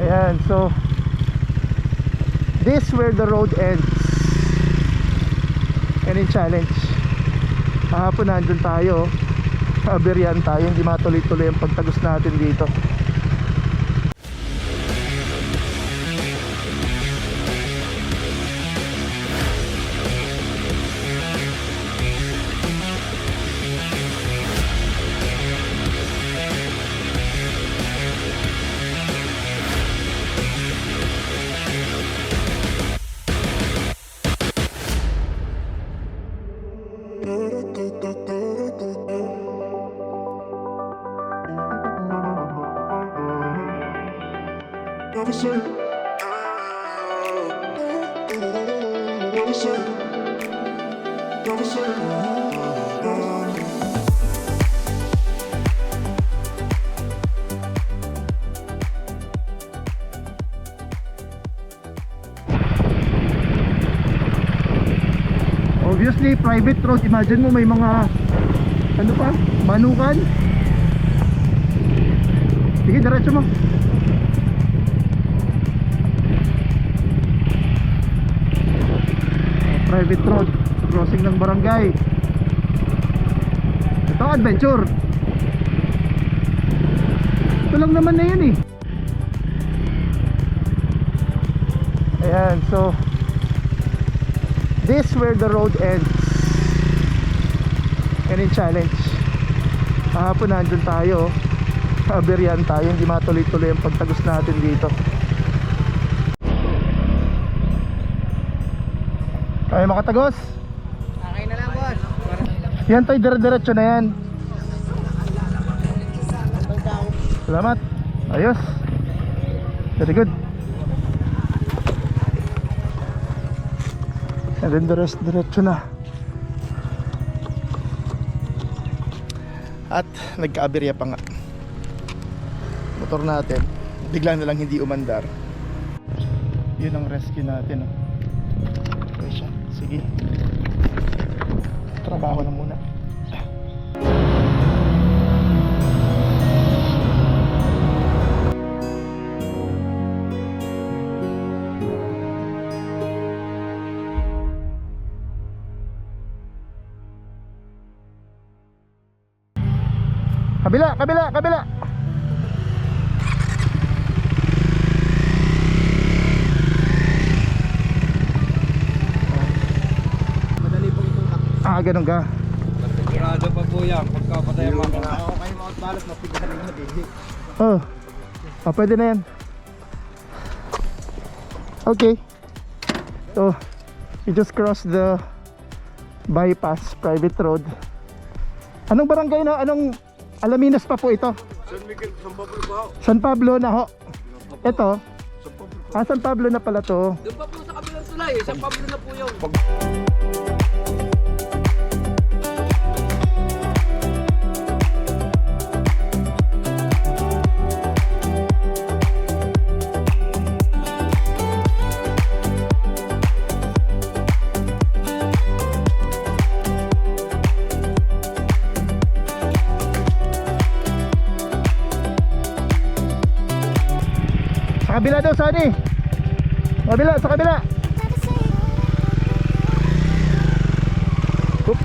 Ayan, so this where the road ends. Yan yung challenge. Kahapon nandun tayo, aberyan tayo, hindi matuloy-tuloy ang pagtagos natin dito. Obviously private road, imagine mo may mga ano pa, manukan. Sige, diretso mo. Private road, crossing ng barangay. Ito adventure. Ito lang naman na yun eh. Ayan, so this where the road ends. Yan yung challenge. Kahapon nandun tayo, aberyan tayo, hindi matuloy-tuloy ang pagtagos natin dito. Ay makatagos. Okay na lang, boss. Yan tayo, dire-diretso na yan. Salamat. Ayos. Very good. And then the rest diretso na. At nagka-aberya pa nga motor natin, bigla na lang hindi umandar. Yun ang rescue natin, oh. Okay siya, sige, trabaho na muna. Kabila, kabila, kabila. Madali po itong takbo. Ganun ka. Sigurado pa po yan. Pagkapatay ang mga ako kayo mga balas, mapigahan na din. Pwede na yan. Okay. So, we just crossed the bypass private road. Anong barangay na? Anong Alaminos pa po ito? San Miguel, San Pablo po. San Pablo na ho. Ito. San Pablo na pala to. Doon pa po sa kabilang tulay. San Pablo na po yun. Sa kabila daw, Sani. Kabila, sa kabila. Oop.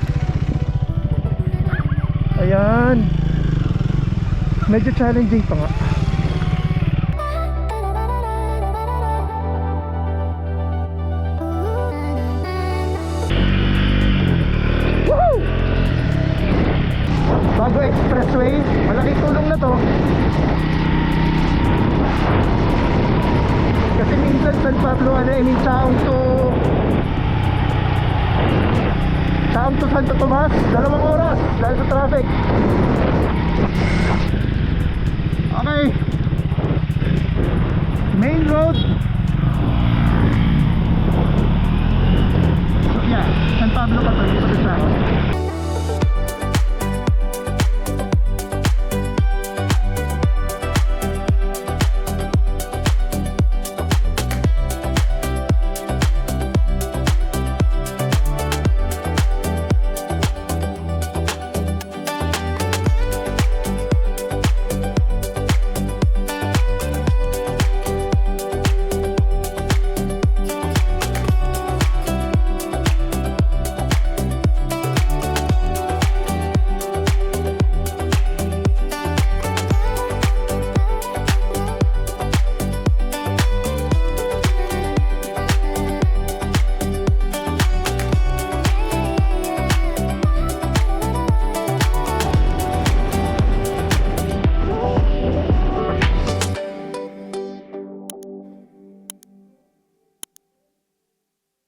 Ayan. Medyo challenging pa nga. Woohoo! Bago expressway, malaking tulong na to. Kasi minsan San Pablo, Chaong to Santo Tomas, 2 oras dahil sa traffic.